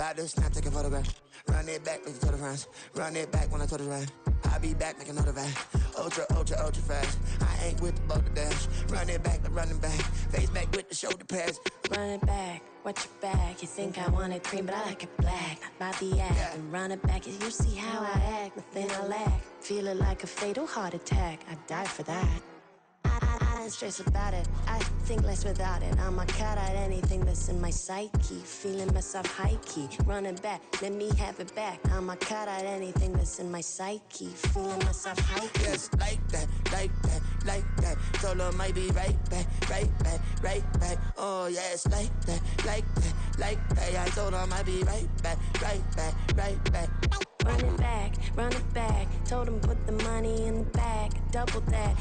About to snap, take a photograph. Run it back, make it to the friends. Run it back when I told it right. I'll be back, make another van. Ultra, ultra, ultra fast. I ain't with the boulder dash. Run it back, but running back. Face back with the shoulder pads. Run it back, watch your back. You think I want it cream, but I like it black. Not by the act. And run it back, you see how I act. Nothing I lack. Feeling like a fatal heart attack. I'd die for that. I don't stress about it. I think less without it. I'ma cut out anything that's in my psyche. Feeling myself high key. Running back, let me have it back. I'ma cut out anything that's in my psyche. Feeling myself high key. Yes, like that, like that, like that. Solo might be right back, right back, right back. Oh, yes, like that, like that, like that. I told her I might be right back, right back, right back. Run it back, run it back. Told him put the money in the bag. Double that.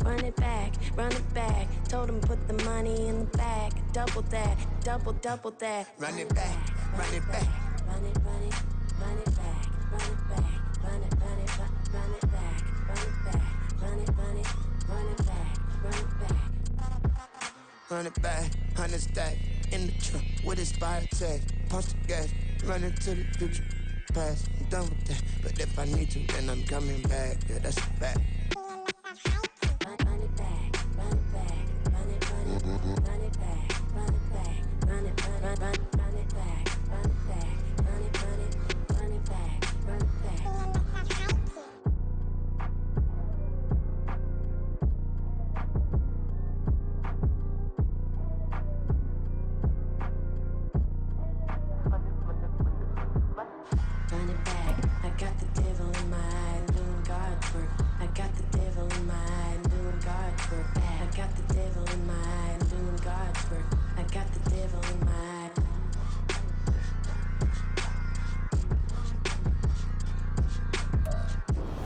Run it back, run it back. Told him put the money in the bag. Double that, double that. Run it back, run it back. Run it, run it, run it back. Run it back, run it, run it, run it back. Run it back, run it, run it, run it back. Run it back. Run it back, 100 stack in the trunk with expired tag. Punch the gas, run into the future. Past, I'm done with that. But if I need to, then I'm coming back. Yeah, that's a fact. Run it back, run it back, run it, run it, run it back, run it back, run it, run it, run it back, run it back, run it, run it, run it back, run it back. Run it back, I got the devil in my eye, doing God's work. I got the devil in my eye, doing God's work. I got the devil in my eye, doing God's work. I got the devil in my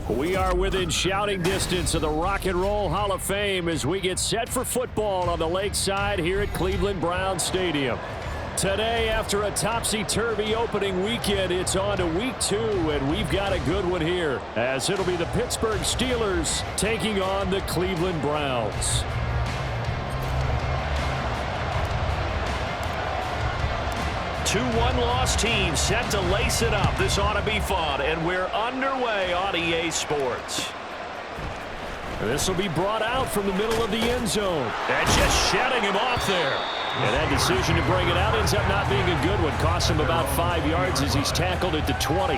eye. We are within shouting distance of the Rock and Roll Hall of Fame as we get set for football on the lakeside here at Cleveland Browns Stadium. Today, after a topsy-turvy opening weekend, it's on to week 2, and we've got a good one here, as it'll be the Pittsburgh Steelers taking on the Cleveland Browns. Two one-loss teams set to lace it up. This ought to be fun, and we're underway on EA Sports. This will be brought out from the middle of the end zone. And just shedding him off there. And that decision to bring it out ends up not being a good one. Costs him about 5 yards as he's tackled at the 20.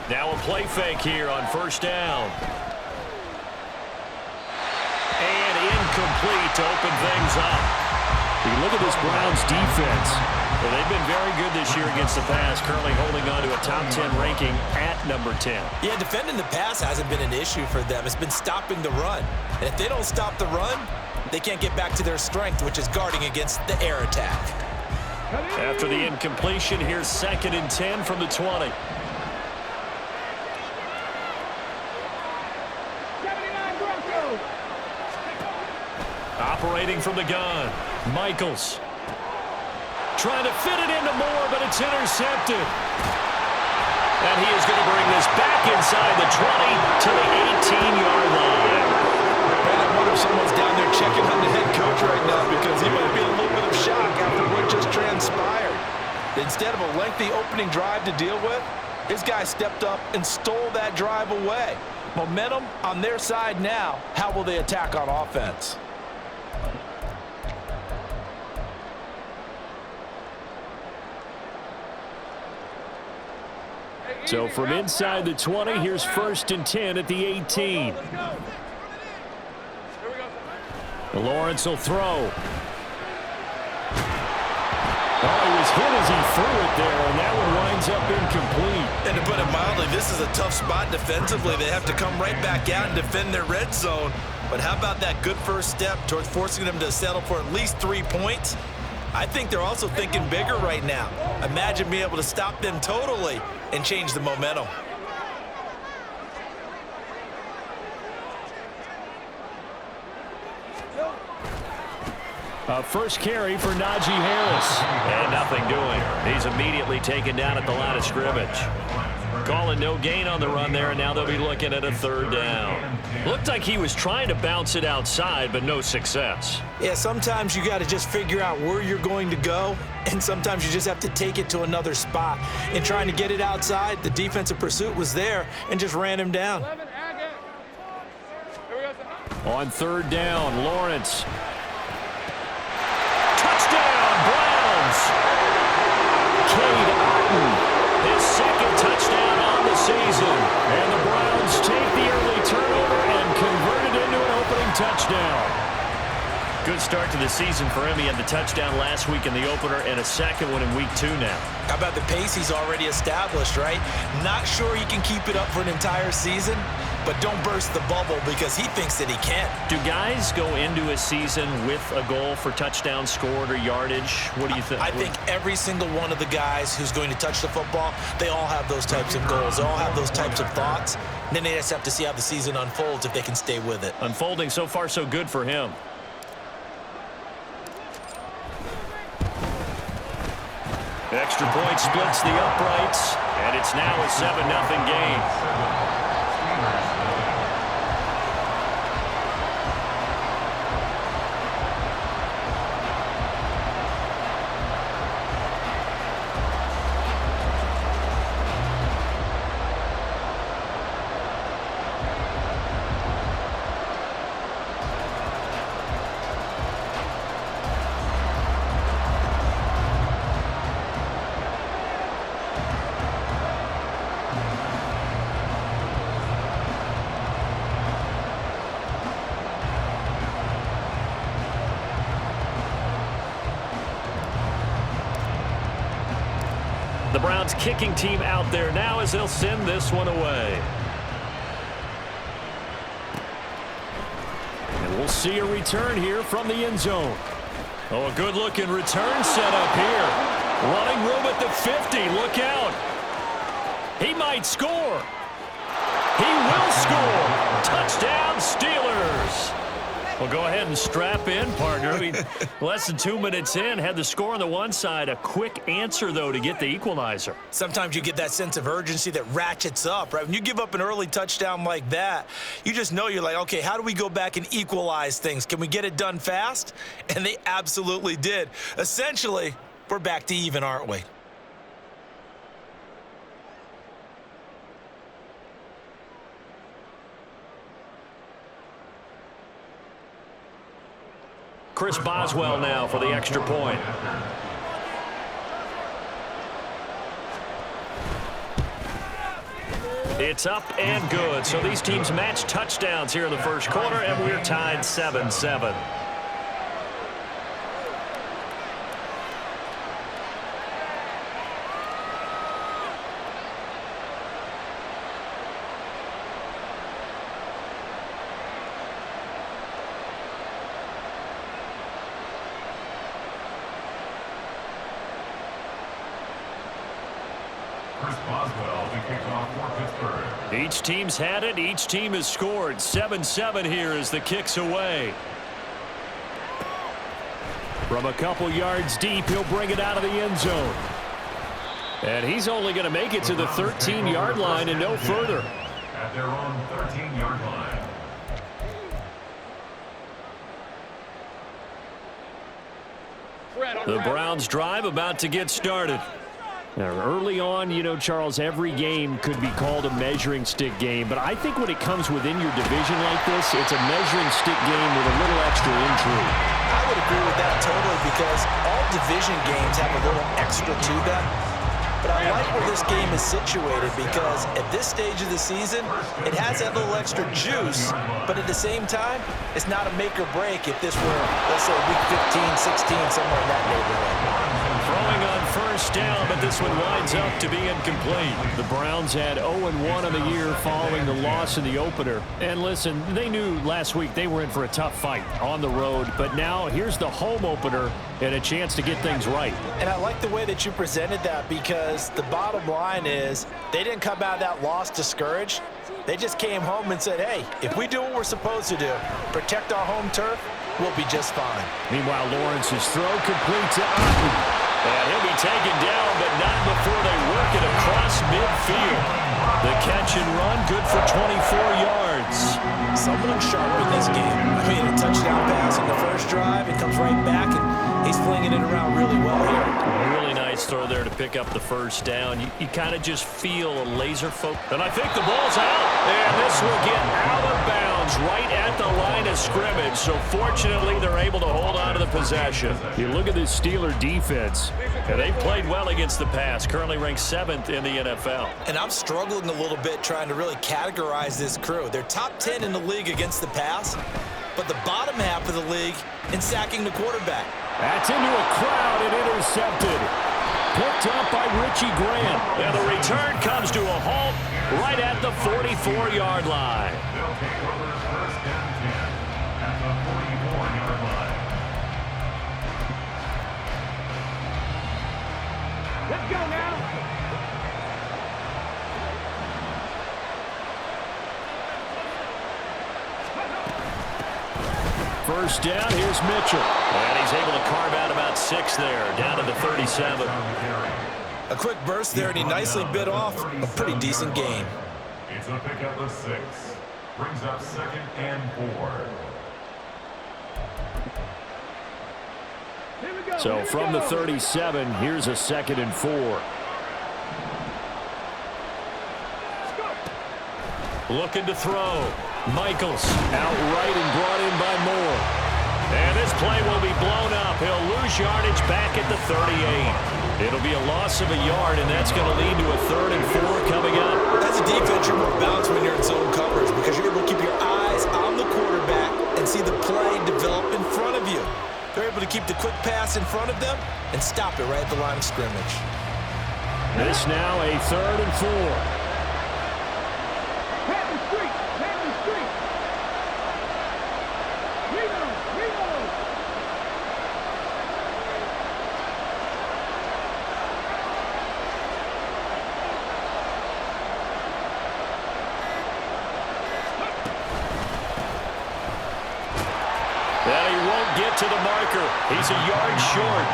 Now a play fake here on first down. And incomplete to open things up. You look at this Browns defense. Well, they've been very good this year against the pass, currently holding on to a top 10 ranking at number 10. Yeah, defending the pass hasn't been an issue for them. It's been stopping the run. And if they don't stop the run, they can't get back to their strength, which is guarding against the air attack. After the incompletion, here's 2nd and 10 from the 20. Operating from the gun, Michaels. Trying to fit it into Moore, but it's intercepted. And he is going to bring this back inside the 20 to the 18-yard line. Man, I wonder if someone's down there checking on the head coach right now because he might be in a little bit of shock after what just transpired. Instead of a lengthy opening drive to deal with, his guy stepped up and stole that drive away. Momentum on their side now. How will they attack on offense? So from inside the 20, here's 1st and 10 at the 18. Lawrence will throw. Oh, he was hit as he threw it there, and that one winds up incomplete. And to put it mildly, this is a tough spot defensively. They have to come right back out and defend their red zone. But how about that good first step towards forcing them to settle for at least 3 points? I think they're also thinking bigger right now. Imagine being able to stop them totally and change the momentum. First carry for Najee Harris. And nothing doing. He's immediately taken down at the line of scrimmage. Calling no gain on the run there, and now they'll be looking at a third down. Looked like he was trying to bounce it outside, but no success. Yeah, sometimes you got to just figure out where you're going to go, and sometimes you just have to take it to another spot. In trying to get it outside, the defensive pursuit was there and just ran him down. On third down, Lawrence. Touchdown, Browns! Cade Otton, his second touchdown on the season. And the Browns take the early turnover and convert it into an opening touchdown. Good start to the season for him. He had the touchdown last week in the opener and a second one in week 2 now. How about the pace he's already established, right? Not sure he can keep it up for an entire season, but don't burst the bubble because he thinks that he can. Do guys go into a season with a goal for touchdown scored or yardage? What do you think? I think every single one of the guys who's going to touch the football, they all have those types of goals. They all have those types of thoughts. And then they just have to see how the season unfolds if they can stay with it. Unfolding so far so good for him. Extra point splits the uprights, and it's now a 7-0 game. The Browns kicking team out there now as they'll send this one away. And we'll see a return here from the end zone. Oh, a good-looking return set up here. Running room at the 50. Look out. He might score. He will score. Touchdown, Steelers. Well, go ahead and strap in, partner. I mean, less than 2 minutes in, had the score on the one side. A quick answer, though, to get the equalizer. Sometimes you get that sense of urgency that ratchets up, right? When you give up an early touchdown like that, you just know you're like, okay, how do we go back and equalize things? Can we get it done fast? And they absolutely did. Essentially, we're back to even, aren't we? Chris Boswell now for the extra point. It's up and good. So these teams match touchdowns here in the first quarter, and we're tied 7-7. Each team's had it. Each team has scored. 7-7 here as the kick's away. From a couple yards deep, he'll bring it out of the end zone. And he's only going to make it to the 13-yard line and no further. At their own 13-yard line. The Browns drive about to get started. Now, early on, you know, Charles, every game could be called a measuring stick game, but I think when it comes within your division like this, it's a measuring stick game with a little extra intrigue. I would agree with that totally because all division games have a little extra to them. But I like where this game is situated because at this stage of the season, it has that little extra juice, but at the same time, it's not a make or break if this were, let's say, week 15, 16, somewhere in that neighborhood. Throwing on first down, but this one winds up to be incomplete. The Browns had 0-1 on the year following the loss in the opener. And listen, they knew last week they were in for a tough fight on the road, but now here's the home opener and a chance to get things right. And I like the way that you presented that because the bottom line is they didn't come out of that loss discouraged. They just came home and said, hey, if we do what we're supposed to do, protect our home turf, we'll be just fine. Meanwhile, Lawrence's throw complete to Otten. And he'll be taken down, but not before they work it across midfield. The catch and run, good for 24 yards. Someone sharp in this game. I mean, a touchdown pass on the first drive. It comes right back, and he's flinging it around really well here. A really nice throw there to pick up the first down. You kind of just feel a laser focus. And I think the ball's out. And this will get out of bounds right at the line of scrimmage. So fortunately, they're able to hold on to the possession. You look at this Steeler defense, and they've played well against the pass. Currently ranked 7th in the NFL. And I'm struggling a little bit trying to really categorize this crew. They're top 10 in the league against the pass, but the bottom half of the league in sacking the quarterback. That's into a crowd and intercepted. Picked up by Richie Grant. And the return comes to a halt right at the 44-yard line. They'll take over first and 10 at the 44-yard line. Let's go now. First down, here's Mitchell. And he's able to carve out about 6 there, down to the 37. A quick burst there, and he nicely bit off a pretty decent gain. It's a pickup of 6. Brings up 2nd and 4. So from the 37, here's a 2nd and 4. Looking to throw. Michaels outright and brought in by Moore. And this play will be blown up. He'll lose yardage back at the 38. It'll be a loss of a yard, and that's going to lead to a 3rd and 4 coming up. As a defense, you're more balanced when you're in zone coverage because you're able to keep your eyes on the quarterback and see the play develop in front of you. They're able to keep the quick pass in front of them and stop it right at the line of scrimmage. This now a 3rd and 4. To the marker. He's a yard short.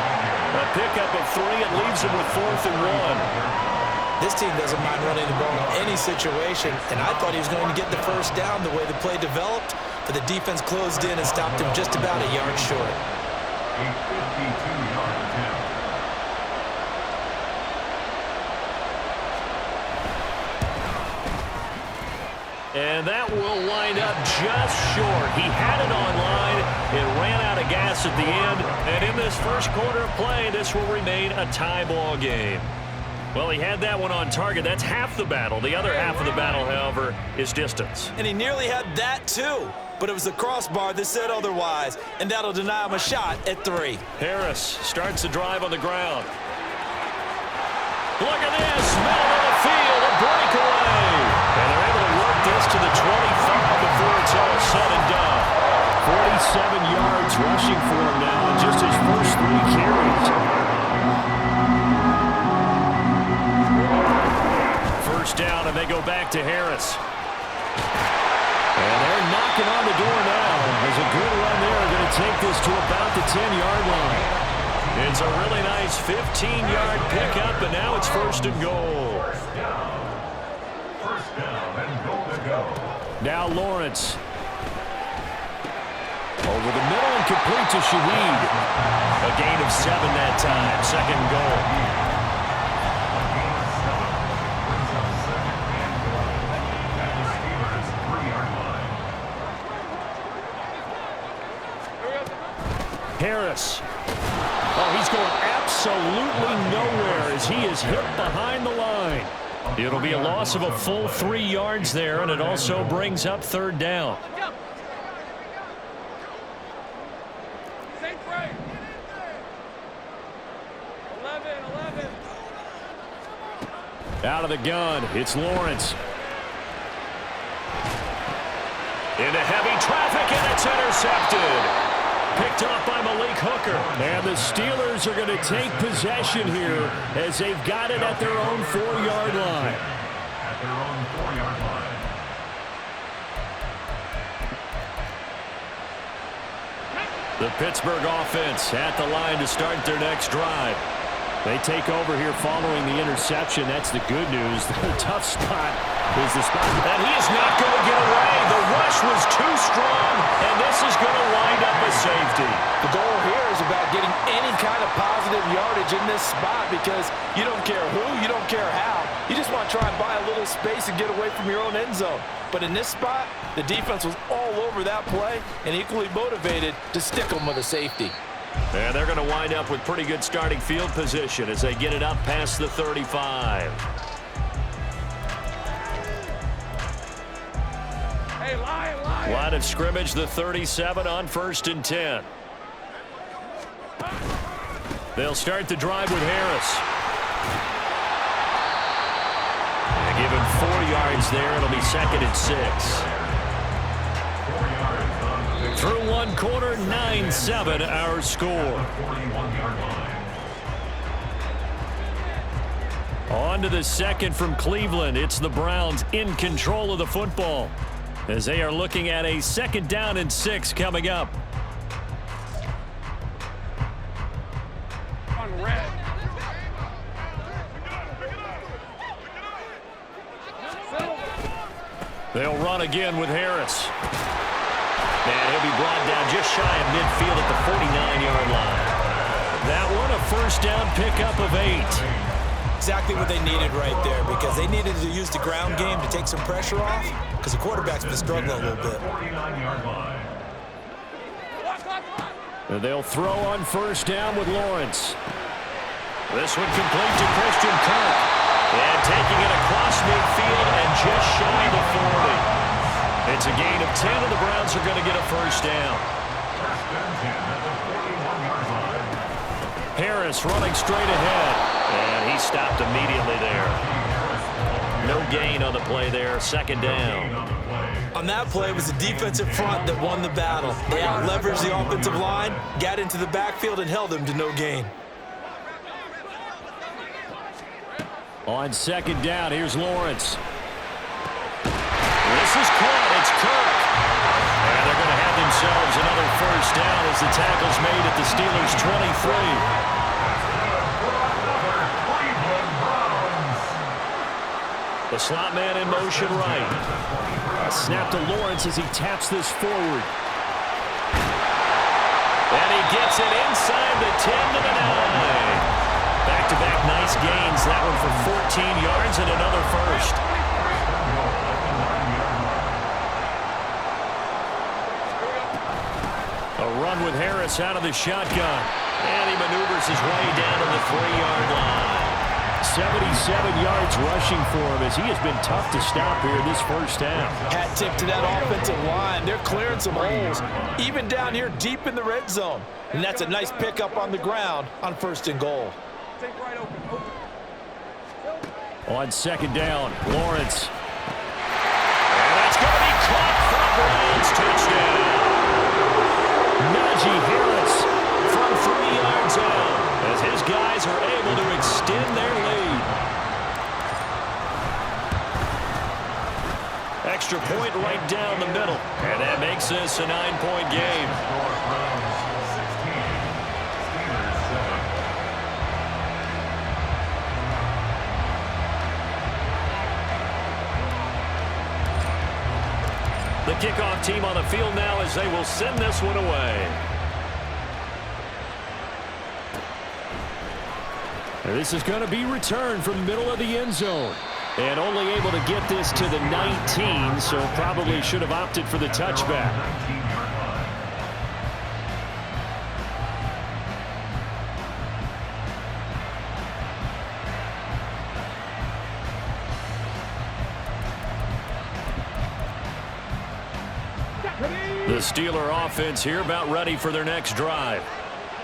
A pickup of 3 and leaves him with 4th and 1. This team doesn't mind running the ball in any situation, and I thought he was going to get the first down the way the play developed, but the defense closed in and stopped him just about a yard short. A 52-yard attempt. And that will wind up just short. He had it on line. It ran out of gas at the end. And in this first quarter of play, this will remain a tie ball game. Well, he had that one on target. That's half the battle. The other half of the battle, however, is distance. And he nearly had that, too. But it was the crossbar that said otherwise. And that'll deny him a shot at 3. Harris starts the drive on the ground. Look at this. Middle of the field, a breakaway. And they're able to work this to the 25 before it's all said and done. 47 yards rushing for him now in just his first 3 carries. First down, and they go back to Harris. And they're knocking on the door now. There's a good run there. Going to take this to about the 10-yard line. It's a really nice 15-yard pickup, and now it's 1st and goal. First down and goal to go. Now Lawrence. Over the middle and complete to Shaheed. A gain of 7 that time. 2nd and goal. Brings up 2nd and goal at the Steelers' 3-yard line. Harris. Oh, he's going absolutely nowhere as he is hit behind the line. It'll be a loss of a full 3 yards there, and it also brings up 3rd down. Out of the gun, it's Lawrence. Into heavy traffic, and it's intercepted. Picked off by Malik Hooker. And the Steelers are going to take possession here as they've got it at their own 4-yard line. At their own 4-yard line. The Pittsburgh offense at the line to start their next drive. They take over here following the interception. That's the good news. The tough spot is the spot. And he is not going to get away. The rush was too strong, and this is going to wind up a safety. The goal here is about getting any kind of positive yardage in this spot because you don't care who, you don't care how. You just want to try and buy a little space and get away from your own end zone. But in this spot, the defense was all over that play and equally motivated to stick them with a safety. And they're going to wind up with pretty good starting field position as they get it up past the 35. Hey, Lion. Line of scrimmage, the 37 on 1st and 10. They'll start the drive with Harris. They give him 4 yards there. It'll be 2nd and 6. Through one quarter, 9-7 our score. On to the second from Cleveland. It's the Browns in control of the football as they are looking at a 2nd down and 6 coming up. They'll run again with Harris. And he'll be brought down just shy of midfield at the 49-yard line. That one a 1st down pickup of 8. Exactly what they needed right there because they needed to use the ground game to take some pressure off because the quarterback's been struggling a little bit. And they'll throw on 1st down with Lawrence. This one complete to Christian Kirk. And taking it across midfield and just shy of the 40. It's a gain of 10, and the Browns are going to get a 1st down. Harris running straight ahead, and he stopped immediately there. No gain on the play there, 2nd down. On that play, it was the defensive front that won the battle. They out-leveraged the offensive line, got into the backfield, and held them to no gain. On 2nd down, here's Lawrence. This is caught. It's Kirk. And they're going to have themselves another 1st down as the tackle's made at the Steelers' 23. The slot man in motion right. Snap to Lawrence as he taps this forward. And he gets it inside the 10 to the 9. Back-to-back nice gains. That one for 14 yards and another 1st. A run with Harris out of the shotgun. And he maneuvers his way down to the 3-yard line. 77 yards rushing for him as he has been tough to stop here in this 1st half. Hat tip to that offensive line. They're clearing some holes, even down here deep in the red zone. And that's a nice pickup on the ground on 1st and goal. On 2nd down, Lawrence. And that's going to be caught for a Browns touchdown. Najee Harris from 3 yards out as his guys are able to extend their lead. Extra point right down the middle, and that makes this a 9-point game. The kickoff team on the field now as they will send this one away. This is going to be returned from the middle of the end zone. And only able to get this to the 19, so probably should have opted for the touchback. The Steeler offense here about ready for their next drive.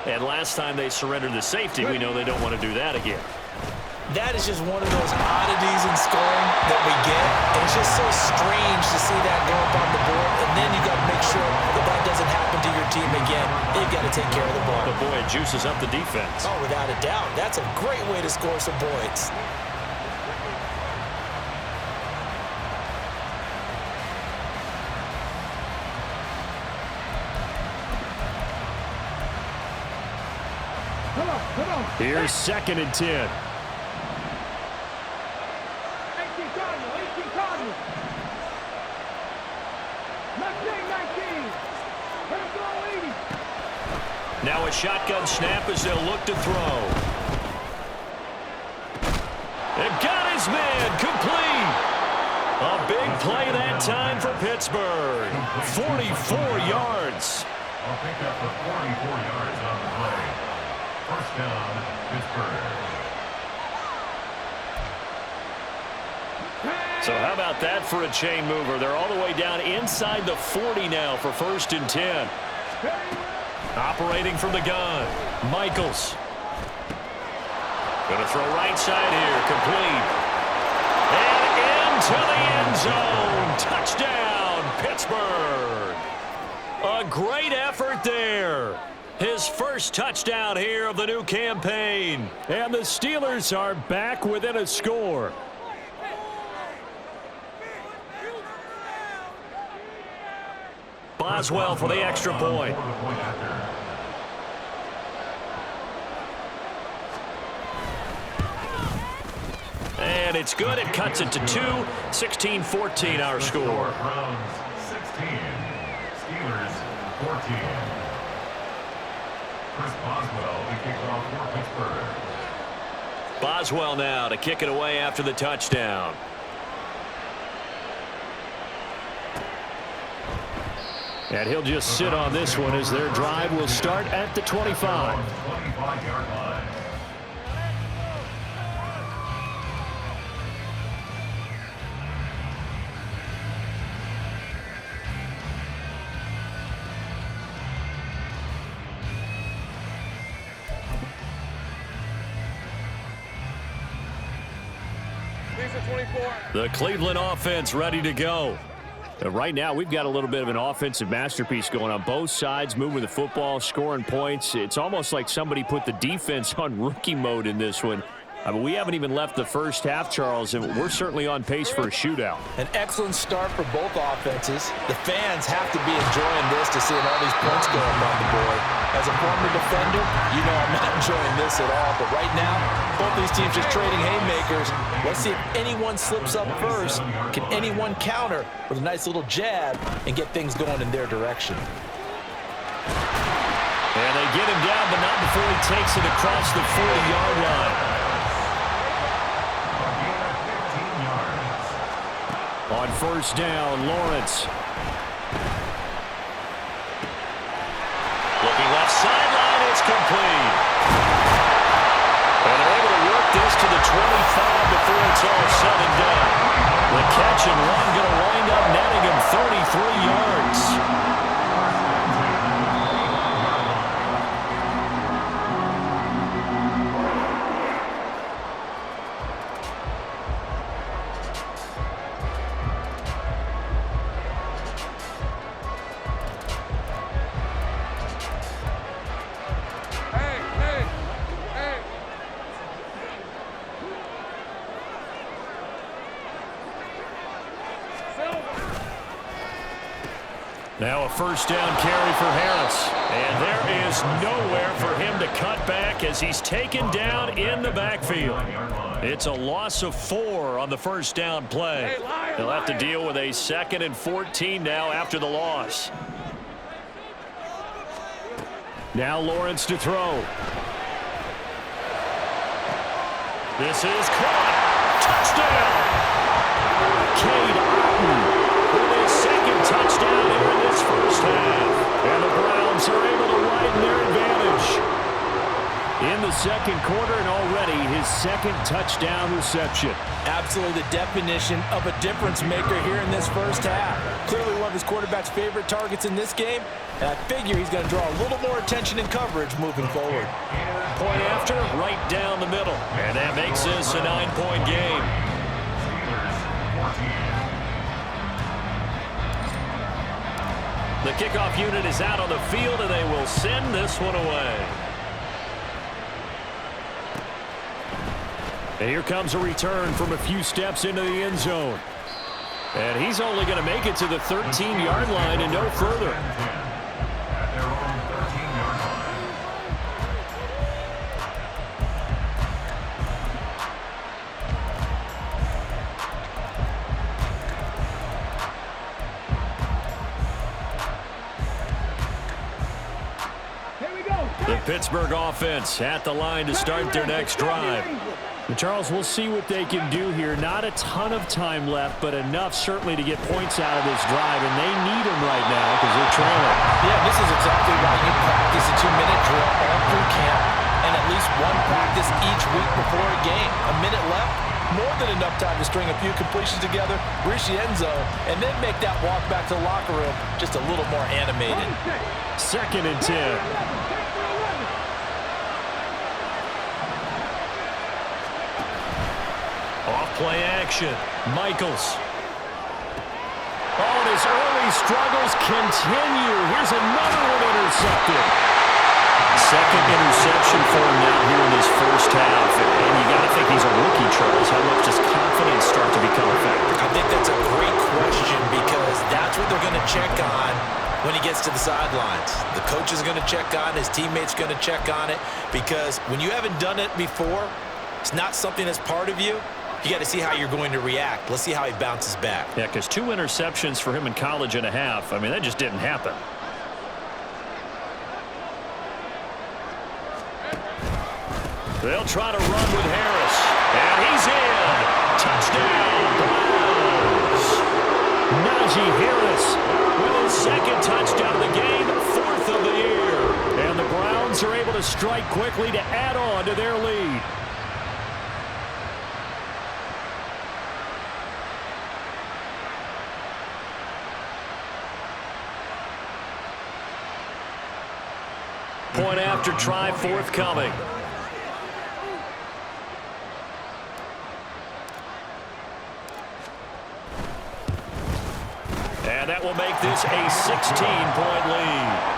And last time they surrendered the safety, we know they don't want to do that again. That is just one of those oddities in scoring that we get. And it's just so strange to see that go up on the board. And then you got to make sure that that doesn't happen to your team again. They've got to take care of the ball. But boy, it juices up the defense. Oh, without a doubt. That's a great way to score some points. Here's 2nd and 10. Now a shotgun snap as they'll look to throw. It got his man complete. A big play that time for Pittsburgh. 44 yards. I'll pick up for 44 yards on the play. First down, Pittsburgh. So how about that for a chain mover? They're all the way down inside the 40 now for 1st and 10. Operating from the gun, Michaels. Going to throw right side here, complete. And into the end zone. Touchdown, Pittsburgh. A great effort there. His first touchdown here of the new campaign. And the Steelers are back within a score. Boswell for the extra point. And it's good. It cuts it to 2. 16-14 our score. Browns 16, Steelers 14. Chris Boswell, the kickoff for Pittsburgh. Boswell now to kick it away after the touchdown. And he'll just sit on this one as their drive will start at the 25. 25-yard line. The Cleveland offense ready to go. Right now, we've got a little bit of an offensive masterpiece going on both sides, moving the football, scoring points. It's almost like somebody put the defense on rookie mode in this one. I mean, we haven't even left the first half, Charles, and we're certainly on pace for a shootout. An excellent start for both offenses. The fans have to be enjoying this to seeing all these points go up on the board. As a former defender, you know I'm not enjoying this at all. But right now, both these teams just trading haymakers. Let's see if anyone slips up first. Can anyone counter with a nice little jab and get things going in their direction? And they get him down, but not before he takes it across the 40-yard line. On first down, Lawrence. Looking left sideline, it's complete. And they're able to work this to the 25 before it's all said and done. The catch and run going to wind up netting him 33 yards. Now a first down carry for Harris. And there is nowhere for him to cut back as he's taken down in the backfield. It's a loss of 4 on the first down play. They'll have to deal with a 2nd and 14 now after the loss. Now Lawrence to throw. This is caught. Touchdown! Cade Otton with his 2nd touchdown here in this first half. And the Browns are able to widen their advantage in the second quarter, and already his 2nd touchdown reception. Absolutely the definition of a difference maker here in this first half. Clearly one of his quarterback's favorite targets in this game, and I figure he's going to draw a little more attention and coverage moving forward. Point after, right down the middle. And that makes this a 9-point game. The kickoff unit is out on the field, and they will send this one away. And here comes a return from a few steps into the end zone. And he's only going to make it to the 13-yard line and no further. Pittsburgh offense at the line to start their next drive. And Charles, we'll see what they can do here. Not a ton of time left, but enough certainly to get points out of this drive, and they need them right now because they're trailing. Yeah, this is exactly why you practice a 2-minute drill all through camp and at least one practice each week before a game. A minute left, more than enough time to string a few completions together, reach the end zone, and then make that walk back to the locker room just a little more animated. 2nd and 10. Off-play action. Michaels. Oh, and his early struggles continue. Here's another one intercepted. 2nd interception for him now here in this first half. And you got to think he's a rookie, Charles. How much does confidence start to become a factor? I think that's a great question because that's what they're going to check on when he gets to the sidelines. The coach is going to check on, his teammates going to check on it, because when you haven't done it before, it's not something that's part of you. You got to see how you're going to react. Let's see how he bounces back. Yeah, because 2 interceptions for him in college and a half. I mean, that just didn't happen. They'll try to run with Harris. And he's in. Touchdown, Browns. Najee Harris with his 2nd touchdown of the game, 4th of the year. And the Browns are able to strike quickly to add on to their lead. Point after try forthcoming. And that will make this a 16-point lead.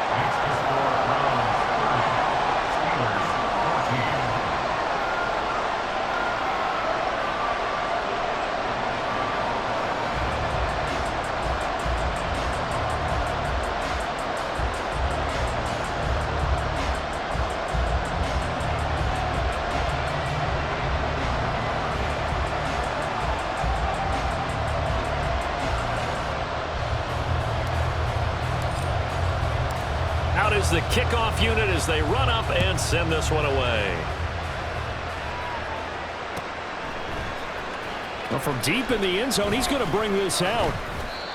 Is the kickoff unit as they run up and send this one away. Well, from deep in the end zone, he's going to bring this out.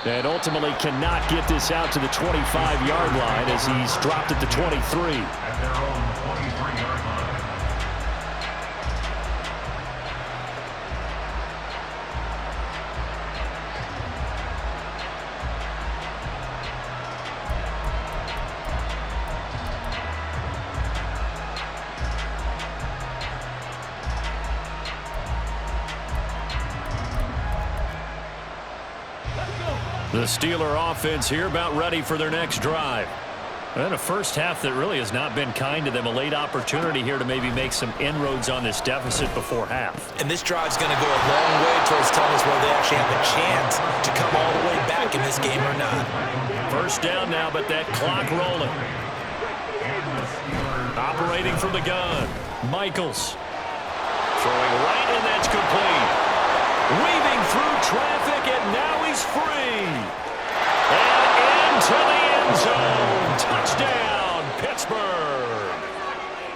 And ultimately cannot get this out to the 25-yard line as he's dropped at the 23. At their own 23-yard line. The Steeler offense here about ready for their next drive. And a first half that really has not been kind to them. A late opportunity here to maybe make some inroads on this deficit before half. And this drive's going to go a long way towards telling us whether they actually have a chance to come all the way back in this game or not. First down now, but that clock rolling. Operating from the gun. Michaels. Throwing right, and that's complete. Weaving through traffic, and now he's free. And into the end zone. Touchdown, Pittsburgh.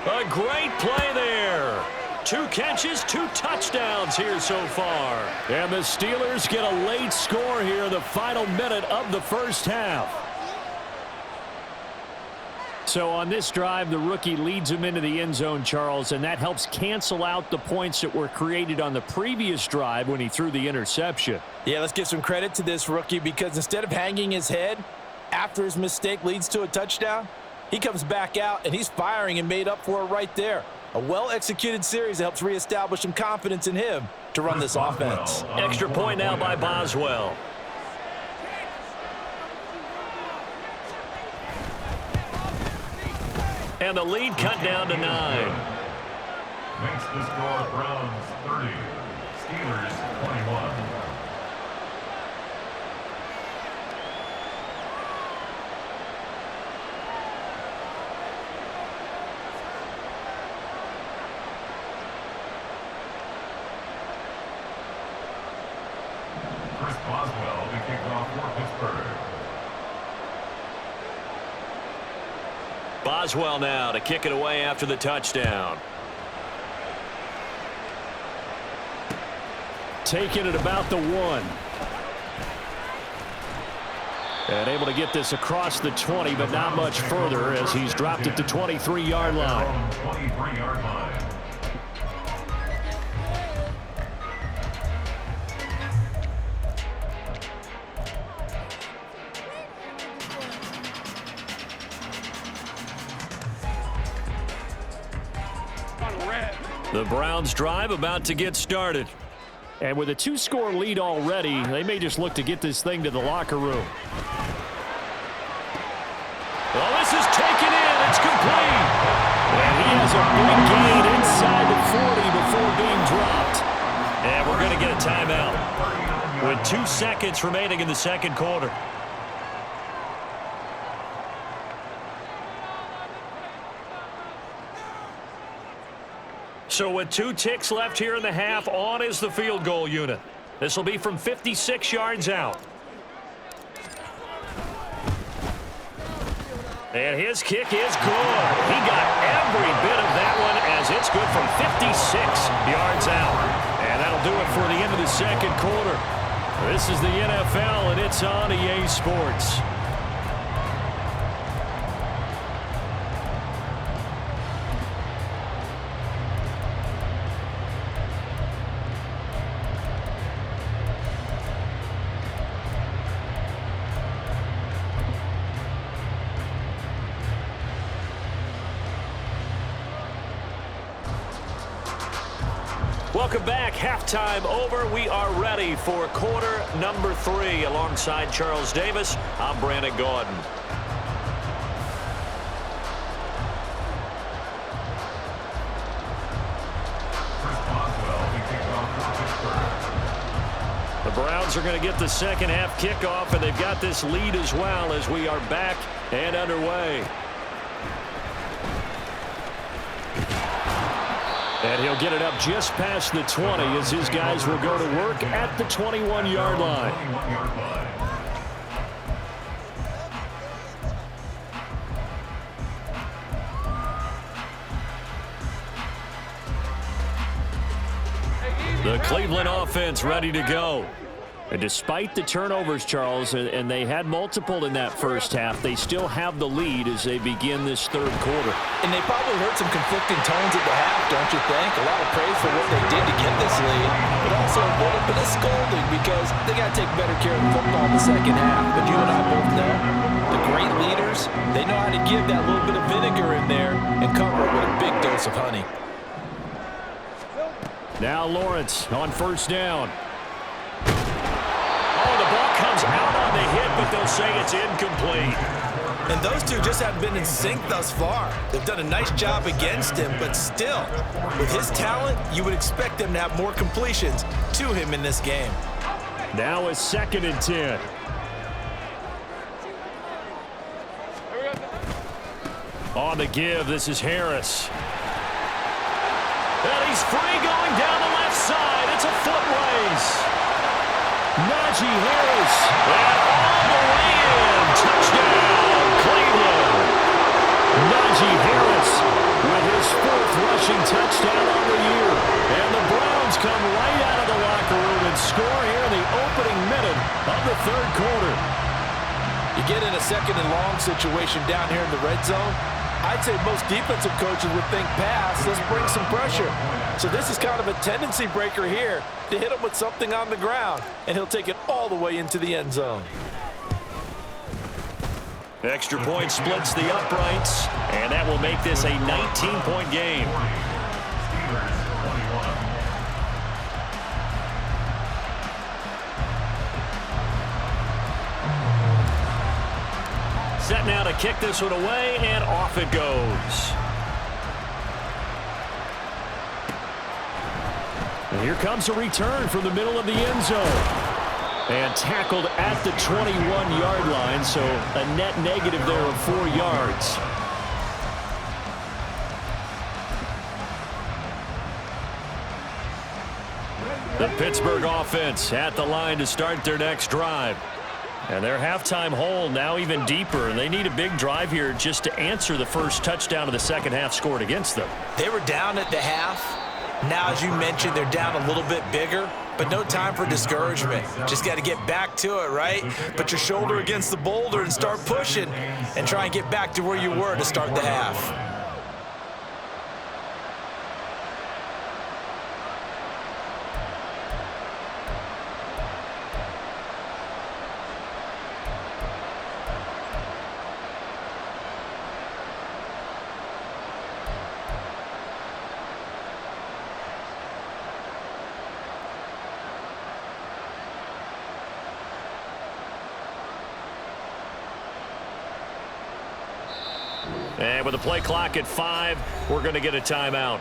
A great play there. 2 catches, 2 touchdowns here so far. And the Steelers get a late score here in the final minute of the first half. So on this drive, the rookie leads him into the end zone, Charles, and that helps cancel out the points that were created on the previous drive when he threw the interception. Yeah, let's give some credit to this rookie because instead of hanging his head after his mistake leads to a touchdown, he comes back out and he's firing and made up for it right there. A well-executed series that helps reestablish some confidence in him to run this offense. Extra point now by Boswell. And the lead cut down to 9. Makes the score Browns 30, Steelers 21. Chris Boswell to kick off for Pittsburgh. Boswell now to kick it away after the touchdown. Taking it about the 1. And able to get this across the 20, but not much further as he's dropped it to 23-yard line. 23-yard line. The Browns drive about to get started. And with a 2-score lead already, they may just look to get this thing to the locker room. Well, this is taken in. It's complete. And he has a big gain inside the 40 before being dropped. And we're going to get a timeout with 2 seconds remaining in the second quarter. So with 2 ticks left here in the half, on is the field goal unit. This will be from 56 yards out. And his kick is good. He got every bit of that one as it's good from 56 yards out. And that'll do it for the end of the second quarter. This is the NFL, and it's on EA Sports. Welcome back. Halftime over. We are ready for quarter number 3. Alongside Charles Davis, I'm Brandon Gordon. Chris Boswell, the kickoff for Pittsburgh. The Browns are going to get the second half kickoff, and they've got this lead as well as we are back and underway. And he'll get it up just past the 20 as his guys will go to work at the 21-yard line. 21-yard line. The Cleveland offense ready to go. And despite the turnovers, Charles, and they had multiple in that first half, they still have the lead as they begin this third quarter. And they probably heard some conflicting tones at the half, don't you think? A lot of praise for what they did to get this lead, but also a little bit of scolding because they got to take better care of the football in the second half. But you and I both know the great leaders, they know how to give that little bit of vinegar in there and cover it with a big dose of honey. Now Lawrence on first down. Oh, the ball comes out on the hit, but they'll say it's incomplete. And those two just haven't been in sync thus far. They've done a nice job against him, but still, with his talent, you would expect them to have more completions to him in this game. Now a 2nd and 10. On the give, this is Harris. And he's free going down the left side. It's a foot race. Najee Harris. And all the way in. Touchdown, Cleveland. Najee Harris with his 4th rushing touchdown on the year. And the Browns come right out of the locker room and score here in the opening minute of the third quarter. You get in a 2nd and long situation down here in the red zone, I'd say most defensive coaches would think pass, let's bring some pressure. So this is kind of a tendency breaker here to hit him with something on the ground, and he'll take it all the way into the end zone. Extra point splits the uprights, and that will make this a 19-point game. Steelers 21. Set now to kick this one away, and off it goes. And here comes a return from the middle of the end zone. And tackled at the 21-yard line, so a net negative there of 4 yards. The Pittsburgh offense at the line to start their next drive. And their halftime hole now even deeper, and they need a big drive here just to answer the first touchdown of the second half scored against them. They were down at the half. Now, as you mentioned, they're down a little bit bigger, but no time for discouragement. Just got to get back to it, right? Put your shoulder against the boulder and start pushing and try and get back to where you were to start the half. And with the play clock at 5, we're going to get a timeout.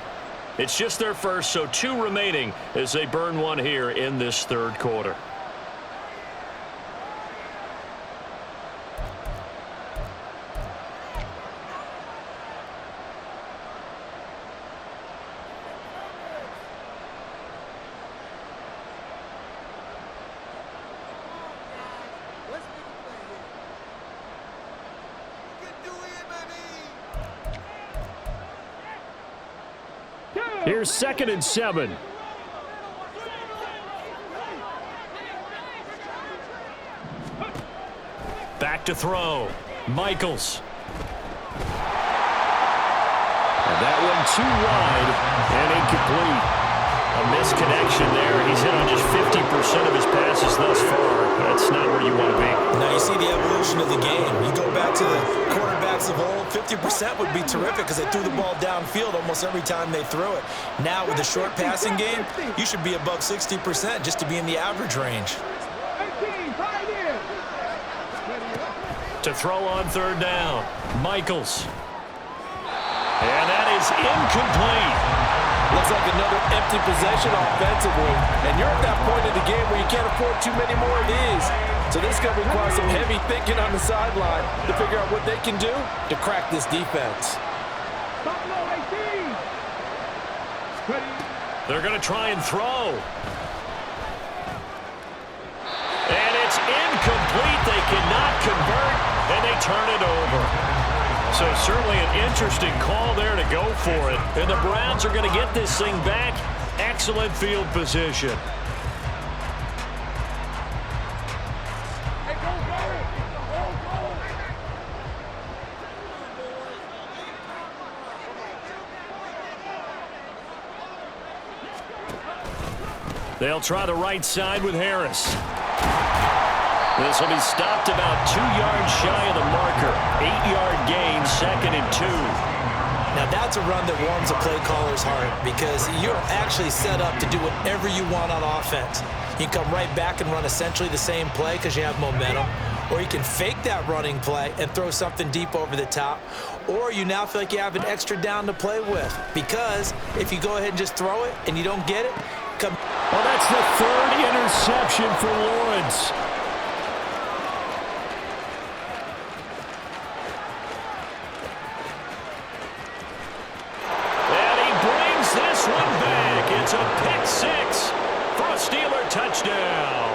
It's just their first, so 2 remaining as they burn one here in this third quarter. Here's 2nd and 7. Back to throw. Michaels. And that one too wide and incomplete. A misconnection there. He's hit on just 50% of his passes thus far. That's not where you want to be. Now you see the evolution of the game. You go back to the quarterbacks of old, 50% would be terrific because they threw the ball downfield almost every time they threw it. Now with the short passing game, you should be above 60% just to be in the average range. To throw on 3rd down, Michaels. And that is incomplete. Looks like another empty possession offensively. And you're at that point in the game where you can't afford too many more of these. So this is going to require some heavy thinking on the sideline to figure out what they can do to crack this defense. They're going to try and throw. And it's incomplete. They cannot convert, and they turn it over. So certainly an interesting call there to go for it. And the Browns are going to get this thing back. Excellent field position. They'll try the right side with Harris. This will be stopped about 2 yards shy of the marker. 8-yard gain, 2nd and 2. Now that's a run that warms a play caller's heart because you're actually set up to do whatever you want on offense. You can come right back and run essentially the same play because you have momentum, or you can fake that running play and throw something deep over the top, or you now feel like you have an extra down to play with because if you go ahead and just throw it and you don't get it, well, that's the 3rd interception for Lawrence. It's a pick 6 for a Steeler touchdown.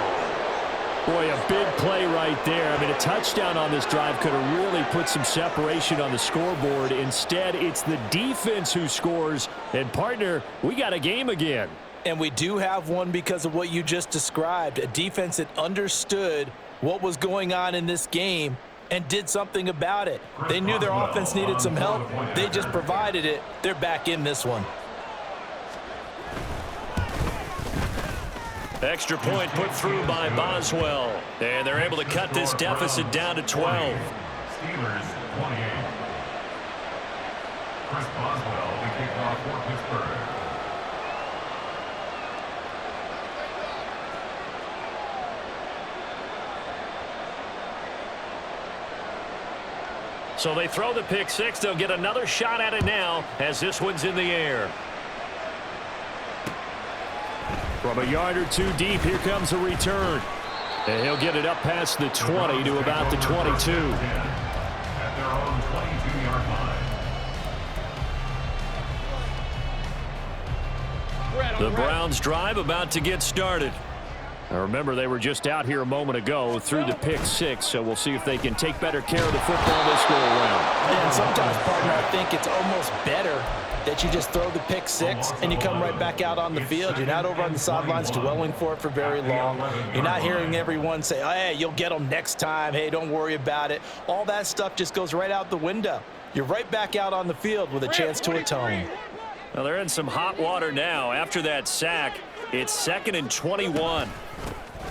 Boy, a big play right there. I mean, a touchdown on this drive could have really put some separation on the scoreboard. Instead, it's the defense who scores. And, partner, we got a game again. And we do have one because of what you just described. A defense that understood what was going on in this game and did something about it. They knew their offense needed some help. They just provided it. They're back in this one. Extra point put through by Boswell. And they're able to cut this deficit down to 12. Steelers 28. Chris Boswell will kick off for Pittsburgh. So they throw the pick 6. They'll get another shot at it now as this one's in the air. From a yard or 2 deep, here comes a return. And he'll get it up past the 20 to about the 22. At their own 22-yard line. The Browns drive about to get started. Now remember, they were just out here a moment ago through the pick six, so we'll see if they can take better care of the football this go around. And sometimes, partner, I think it's almost better that you just throw the pick six and you come right back out on the field. You're not over on the sidelines dwelling for it for very long. You're not hearing everyone say, hey, you'll get them next time. Hey, don't worry about it. All that stuff just goes right out the window. You're right back out on the field with a chance to atone. Well, they're in some hot water now. After that sack, it's 2nd and 21.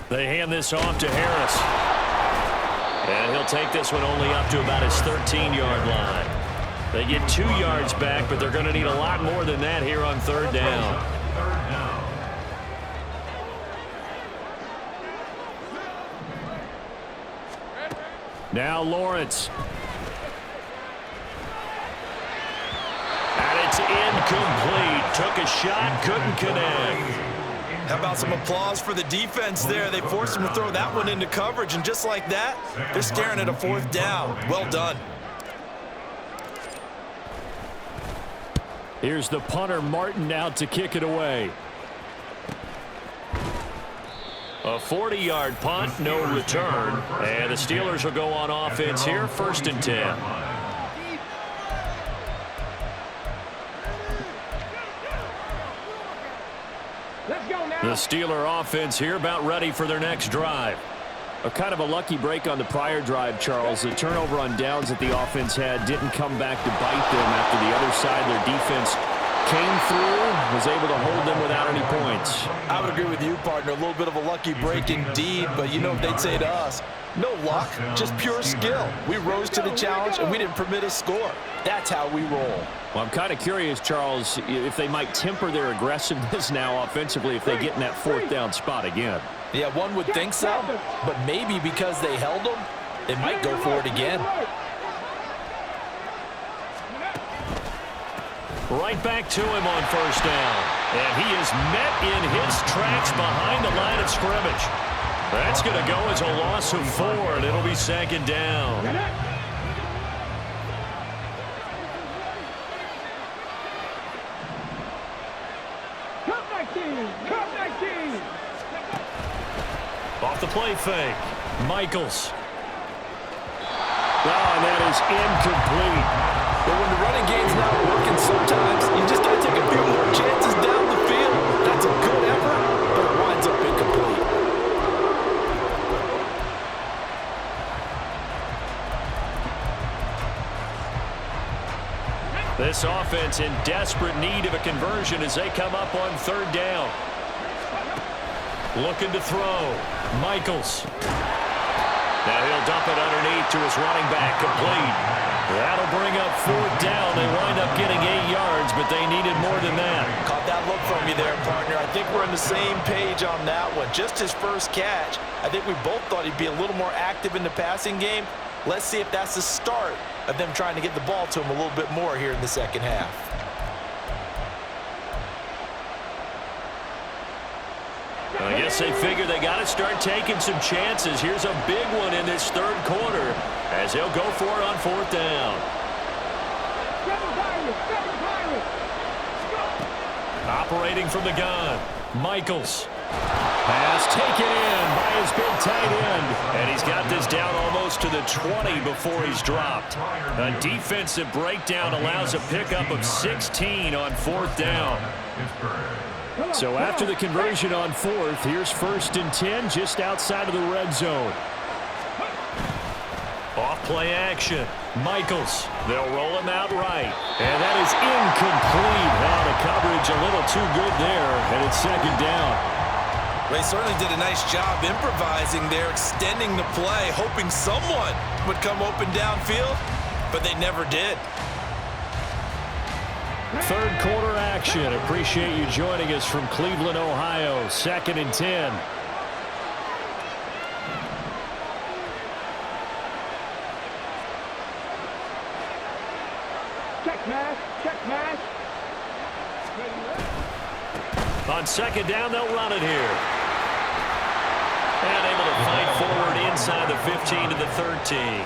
They hand this off to Harris. And he'll take this one only up to about his 13-yard line. They get 2 yards back, but they're going to need a lot more than that here on 3rd down. Now Lawrence. And it's incomplete. Took a shot, couldn't connect. How about some applause for the defense there? They forced him to throw that one into coverage, and just like that, they're staring at a 4th down. Well done. Here's the punter, Martin, out to kick it away. A 40-yard punt, no return. And the Steelers will go on offense here, 1st and 10. The Steeler offense here about ready for their next drive. A kind of a lucky break on the prior drive, Charles. The turnover on downs that the offense had didn't come back to bite them after the other side. Their defense came through, was able to hold them without any points. I would agree with you, partner. A little bit of a lucky break indeed, but you know what they'd say to us? No luck, just pure skill. We rose to the challenge, and we didn't permit a score. That's how we roll. Well, I'm kind of curious, Charles, if they might temper their aggressiveness now offensively if they get in that 4th down spot again. Yeah, one would think so, but maybe because they held them, they might go for it again. Right back to him on 1st down. And he is met in his tracks behind the line of scrimmage. That's going to go as a loss of 4, and it'll be 2nd down. Off the play fake. Michaels. Oh, and that is incomplete. But when the running game's not working sometimes, you just got to take a few more chances down the field. That's a good effort, but it winds up incomplete. This offense in desperate need of a conversion as they come up on 3rd down. Looking to throw. Michaels. Now he'll dump it underneath to his running back, complete. That'll bring up 4th down. They wind up getting 8 yards, but they needed more than that. Caught that look from you there, partner. I think we're on the same page on that one. Just his first catch, I think we both thought he'd be a little more active in the passing game. Let's see if that's the start of them trying to get the ball to him a little bit more here in the 2nd half. I guess they figure they got to start taking some chances. Here's a big one in this 3rd quarter as they'll go for it on 4th down. Operating from the gun, Michaels. Pass taken in by his big tight end. And he's got this down almost to the 20 before he's dropped. A defensive breakdown allows a pickup of 16 on 4th down. So after the conversion on 4th, here's 1st and 10 just outside of the red zone. Off play action. Michaels. They'll roll him out right. And that is incomplete. Now the coverage a little too good there, and it's 2nd down. They certainly did a nice job improvising there, extending the play, hoping someone would come open downfield, but they never did. 3rd quarter action. Appreciate you joining us from Cleveland, Ohio. 2nd and 10. Check pass. On 2nd down, they'll run it here. And able to fight forward inside the 15 to the 13.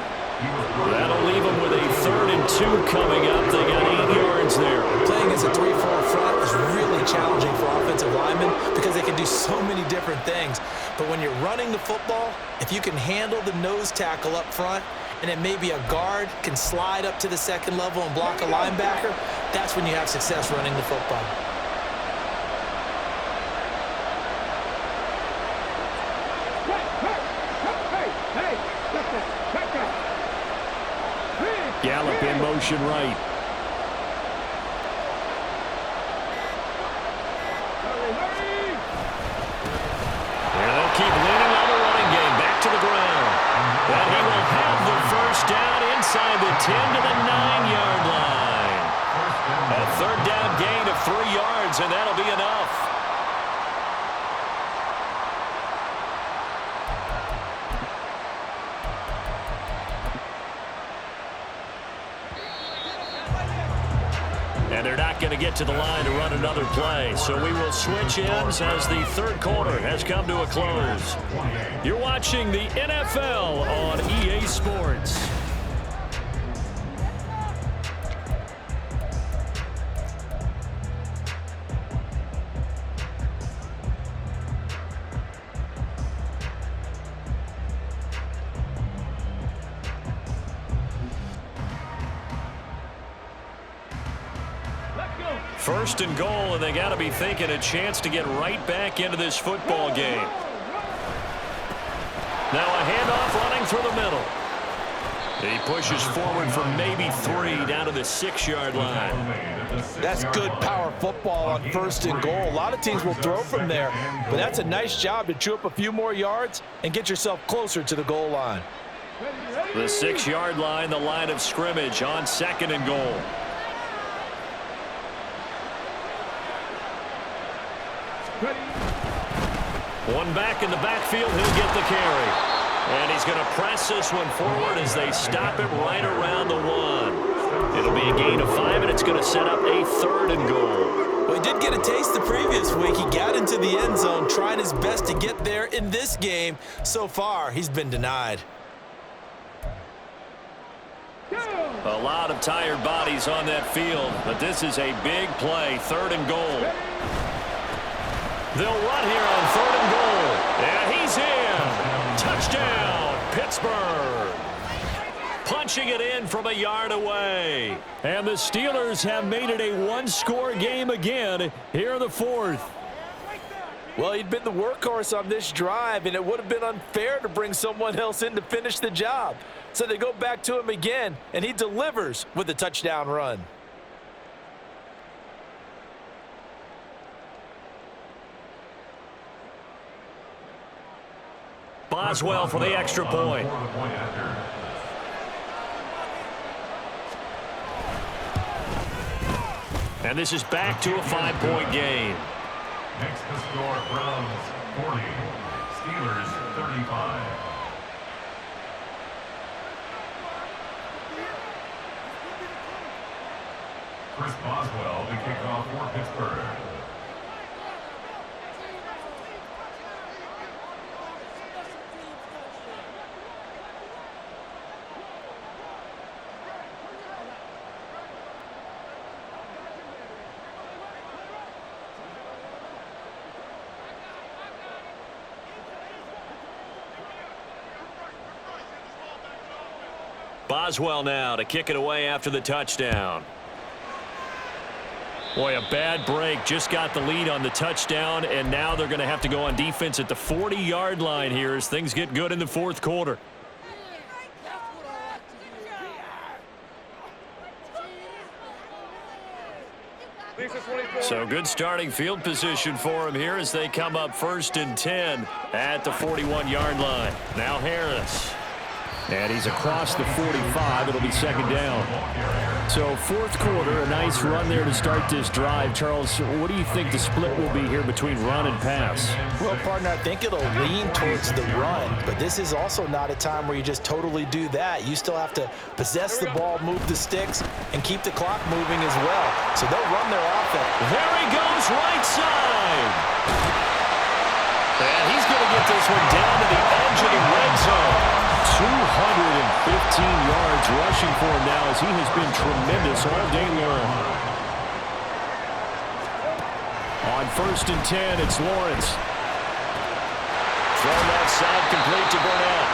That'll leave them with a 3rd and 2 coming up. They got 8 yards there. Playing as a 3-4 front is really challenging for offensive linemen because they can do so many different things. But when you're running the football, if you can handle the nose tackle up front, and then maybe a guard can slide up to the 2nd level and block a linebacker, that's when you have success running the football. Gallup in motion right. And they'll keep leaning on the running game. Back to the ground. And he will have the first down inside the 10 to the 9-yard line. A 3rd down gain of 3 yards, and that'll be enough. And they're not going to get to the line to run another play. So we will switch ends as the 3rd quarter has come to a close. You're watching the NFL on EA Sports. First and goal, and they got to be thinking a chance to get right back into this football game. Now a handoff running through the middle. He pushes forward for maybe 3 down to the 6-yard line. That's good power football on 1st and goal. A lot of teams will throw from there, but that's a nice job to chew up a few more yards and get yourself closer to the goal line. The 6-yard line, the line of scrimmage on 2nd and goal. One back in the backfield, he'll get the carry. And he's going to press this one forward as they stop it right around the 1. It'll be a gain of 5, and it's going to set up a 3rd and goal. Well, he did get a taste the previous week. He got into the end zone, trying his best to get there in this game. So far, he's been denied. A lot of tired bodies on that field, but this is a big play, 3rd and goal. They'll run here on 3rd and goal. And he's in. Touchdown, Pittsburgh. Punching it in from a yard away. And the Steelers have made it a 1-score game again here in the 4th. Well, he'd been the workhorse on this drive, and it would have been unfair to bring someone else in to finish the job. So they go back to him again, and he delivers with a touchdown run. Boswell for the extra point. And this is back to a 5-point game. Next to score, Browns 40, Steelers 35. Chris Boswell to kick off for Pittsburgh. Boswell now to kick it away after the touchdown. Boy, a bad break. Just got the lead on the touchdown, and now they're going to have to go on defense at the 40-yard line here as things get good in the 4th quarter. So good starting field position for him here as they come up 1st and 10 at the 41-yard line. Now Harris. And he's across the 45. It'll be 2nd down. So 4th quarter, a nice run there to start this drive. Charles, what do you think the split will be here between run and pass? Well, partner, I think it'll lean towards the run, but this is also not a time where you just totally do that. You still have to possess the ball, move the sticks, and keep the clock moving as well. So they'll run their offense. There he goes, right side. And he's going to get this one down to the edge of the red zone. 230 15 yards rushing for him now as he has been tremendous all day long. On 1st and 10, it's Lawrence. Thrown outside, complete to Burnett.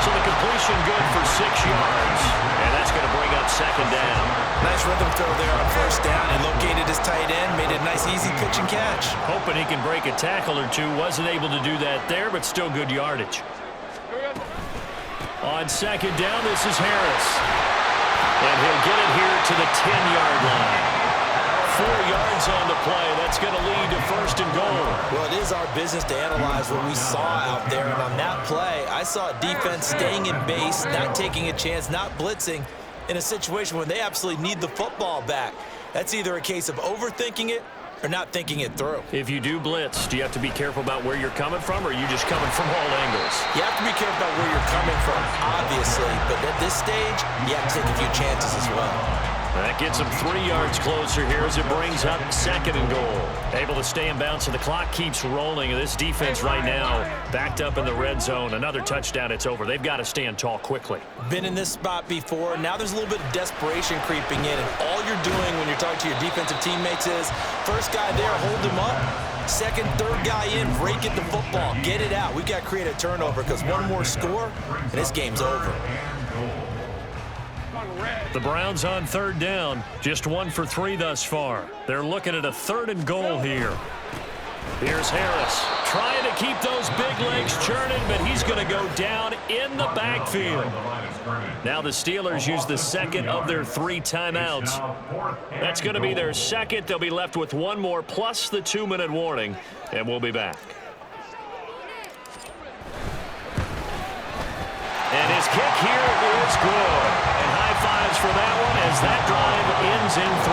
So the completion good for 6 yards. And that's going to bring up 2nd down. Nice rhythm throw there on 1st down. He located his tight end, made it a nice, easy pitch and catch. Hoping he can break a tackle or two. Wasn't able to do that there, but still good yardage. On 2nd down, this is Harris. And he'll get it here to the 10-yard line. 4 yards on the play. That's going to lead to 1st and goal. Well, it is our business to analyze what we saw out there. And on that play, I saw a defense staying in base, not taking a chance, not blitzing in a situation when they absolutely need the football back. That's either a case of overthinking it or not thinking it through. If you do blitz, do you have to be careful about where you're coming from, or are you just coming from all angles? You have to be careful about where you're coming from, obviously. But at this stage, you have to take a few chances as well. That gets him 3 yards closer here as it brings up 2nd and goal. Able to stay in bounds, and the clock keeps rolling. And this defense right now backed up in the red zone. Another touchdown, it's over. They've got to stand tall quickly. Been in this spot before. Now there's a little bit of desperation creeping in. And all you're doing when you're talking to your defensive teammates is, first guy there, hold him up. Second, third guy in, break it the football. Get it out. We've got to create a turnover because one more score, and this game's over. The Browns on 3rd down, just 1 for 3 thus far. They're looking at a 3rd and goal here. Here's Harris trying to keep those big legs churning, but he's going to go down in the backfield. Now the Steelers use the 2nd of their 3 timeouts. That's going to be their 2nd. They'll be left with 1 more plus the 2-minute warning, and we'll be back. And his kick here is good. And high fives for that one as that drive ends in 3.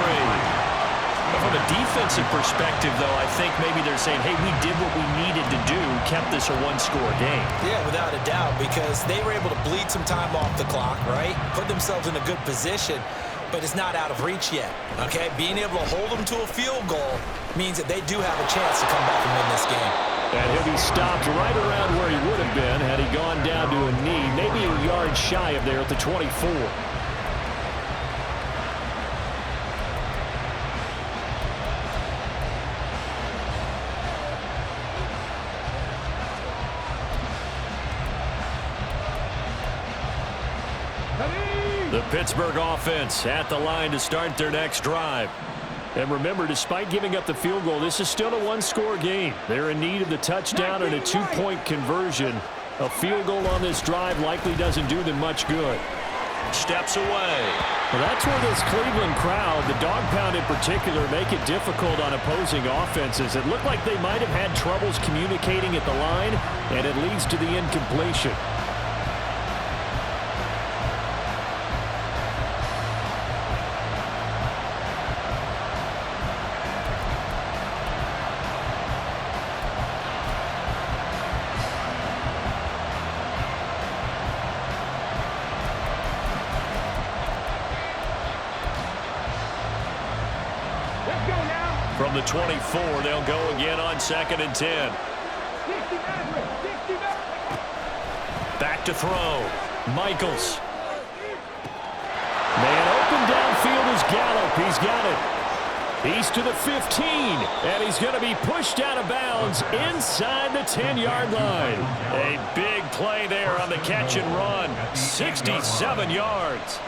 From a defensive perspective, though, I think maybe they're saying, hey, we did what we needed to do, kept this a 1-score game. Yeah, without a doubt, because they were able to bleed some time off the clock, right? Put themselves in a good position, but it's not out of reach yet, okay? Being able to hold them to a field goal means that they do have a chance to come back and win this game. And he'll be stopped right around where he would have been had he gone down to a knee, maybe a yard shy of there at the 24. The Pittsburgh offense at the line to start their next drive. And remember, despite giving up the field goal, this is still a 1-score game. They're in need of the touchdown and a 2-point conversion. A field goal on this drive likely doesn't do them much good. Steps away. Well, that's where this Cleveland crowd, the dog pound in particular, make it difficult on opposing offenses. It looked like they might have had troubles communicating at the line, and it leads to the incompletion. From the 24, they'll go again on 2nd and 10. Back to throw. Michaels. Man open downfield is Gallup. He's got it. He's to the 15, and he's going to be pushed out of bounds inside the 10-yard line. A big play there on the catch and run. 67 yards.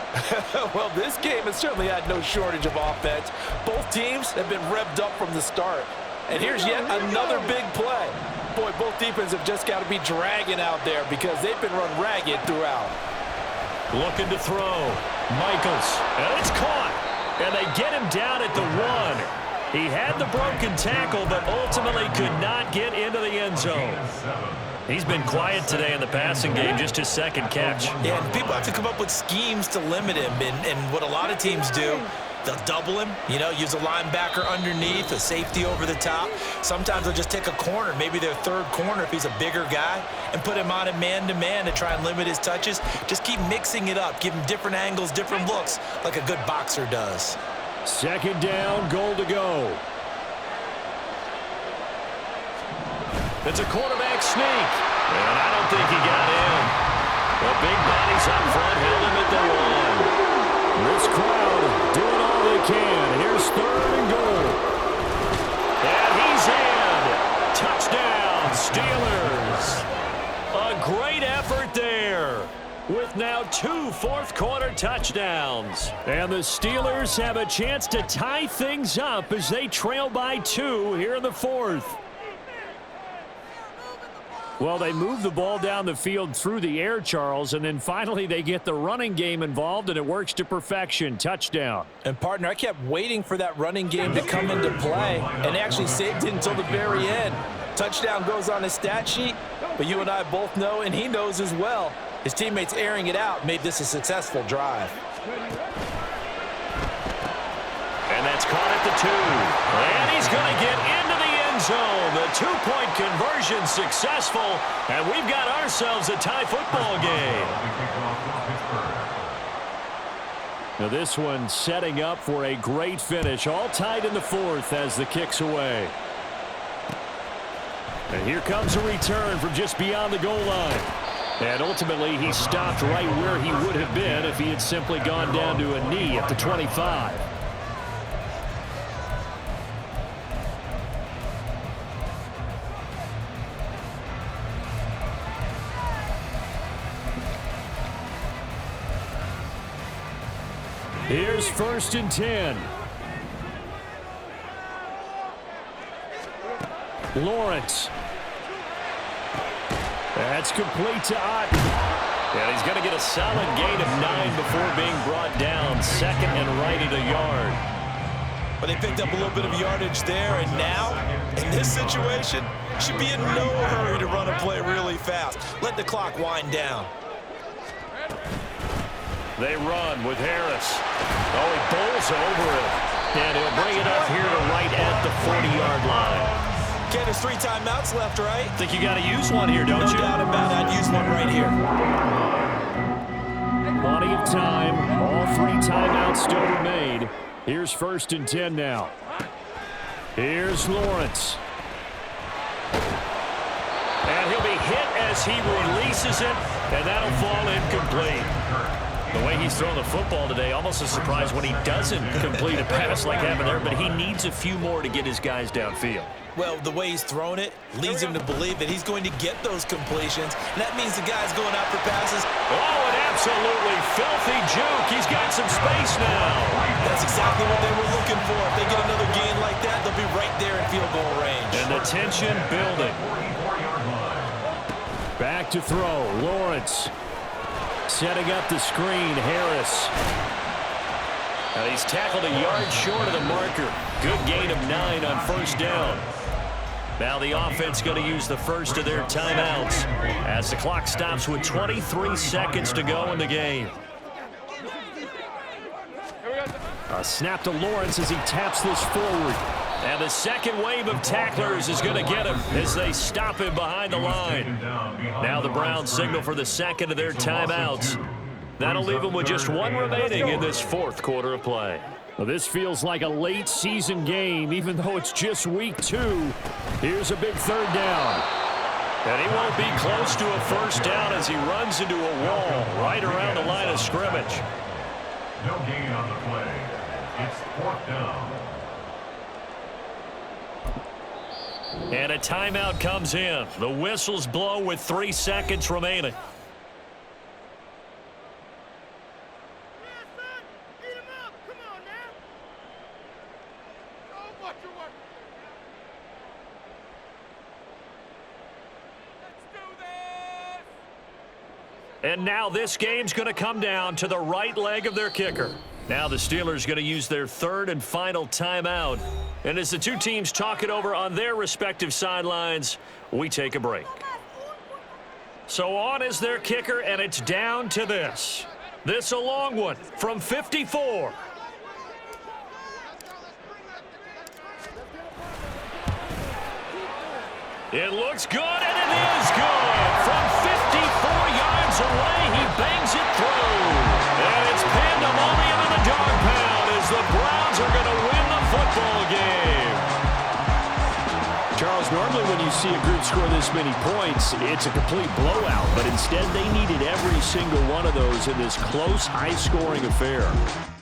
Well, this game has certainly had no shortage of offense. Both teams have been revved up from the start. And here's yet another big play. Boy, both defenses have just got to be dragging out there because they've been run ragged throughout. Looking to throw. Michaels. And it's caught. And they get him down at the 1. He had the broken tackle, but ultimately could not get into the end zone. He's been quiet today in the passing game, just his 2nd catch. Yeah, and people have to come up with schemes to limit him. And what a lot of teams do, they'll double him, you know, use a linebacker underneath, a safety over the top. Sometimes they'll just take a corner, maybe their 3rd corner if he's a bigger guy, and put him on a man-to-man to try and limit his touches. Just keep mixing it up, give him different angles, different looks, like a good boxer does. 2nd down, goal to go. It's a quarterback sneak, and I don't think he got in. The big bodies up front held him at the 1. This crowd doing all they can. Here's 3rd and goal. And he's in. Touchdown, Steelers. A great effort there, with now 2 fourth-quarter touchdowns. And the Steelers have a chance to tie things up as they trail by 2 here in the 4th. Well, they move the ball down the field through the air, Charles, and then finally they get the running game involved, and it works to perfection. Touchdown. And, partner, I kept waiting for that running game to come into play, and actually saved it until the very end. Touchdown goes on his stat sheet, but you and I both know, and he knows as well, his teammates airing it out made this a successful drive. And that's caught at the 2. And he's going to get into the end zone. The 2-point conversion successful, and we've got ourselves a tie football game. Now this one setting up for a great finish. All tied in the 4th as the kick's away. And here comes a return from just beyond the goal line. And ultimately, he stopped right where he would have been if he had simply gone down to a knee at the 25. Here's 1st and 10. Lawrence. That's complete to Otten. And he's going to get a solid gain of 9 before being brought down. 2nd and right at a yard. But they picked up a little bit of yardage there, and now, in this situation, should be in no hurry to run a play really fast. Let the clock wind down. They run with Harris. Oh, he bowls over it. And he'll bring it up here to right at the 40-yard line. Ken, there's 3 timeouts left, right? Think you got to use one here, don't you? No doubt about it. I'd use one right here. Plenty of time. All 3 timeouts still remain. Here's 1st and 10 now. Here's Lawrence. And he'll be hit as he releases it, and that'll fall incomplete. The way he's throwing the football today, almost a surprise when he doesn't complete a pass like happened there, but he needs a few more to get his guys downfield. Well, the way he's thrown it leads him to believe that he's going to get those completions, and that means the guy's going after passes. Oh, an absolutely filthy juke. He's got some space now. That's exactly what they were looking for. If they get another gain like that, they'll be right there in field goal range. And the tension building. Back to throw. Lawrence. Setting up the screen, Harris. Now he's tackled a yard short of the marker. Good gain of 9 on 1st down. Now the offense going to use the first of their timeouts as the clock stops with 23 seconds to go in the game. A snap to Lawrence as he taps this forward. And the second wave of tacklers is going to get him as they stop him behind the line. Now the Browns signal for the second of their timeouts. That'll leave them with just 1 remaining in this 4th quarter of play. Well, this feels like a late season game, even though it's just week 2. Here's a big 3rd down. And he won't be close to a 1st down as he runs into a wall right around the line of scrimmage. No gain on the play. It's 4th down. And a timeout comes in. The whistles blow with 3 seconds remaining. And now this game's going to come down to the right leg of their kicker. Now the Steelers going to use their 3rd and final timeout. And as the 2 teams talk it over on their respective sidelines, we take a break. So on is their kicker, and it's down to this. This a long one from 54. It looks good, and it is good. From 54 yards away, he bangs it through. And it's pandemonium in the dog pound as the Browns are going to win the football game. Charles, Because normally when you see a group score this many points, it's a complete blowout. But instead, they needed every single one of those in this close, high-scoring affair.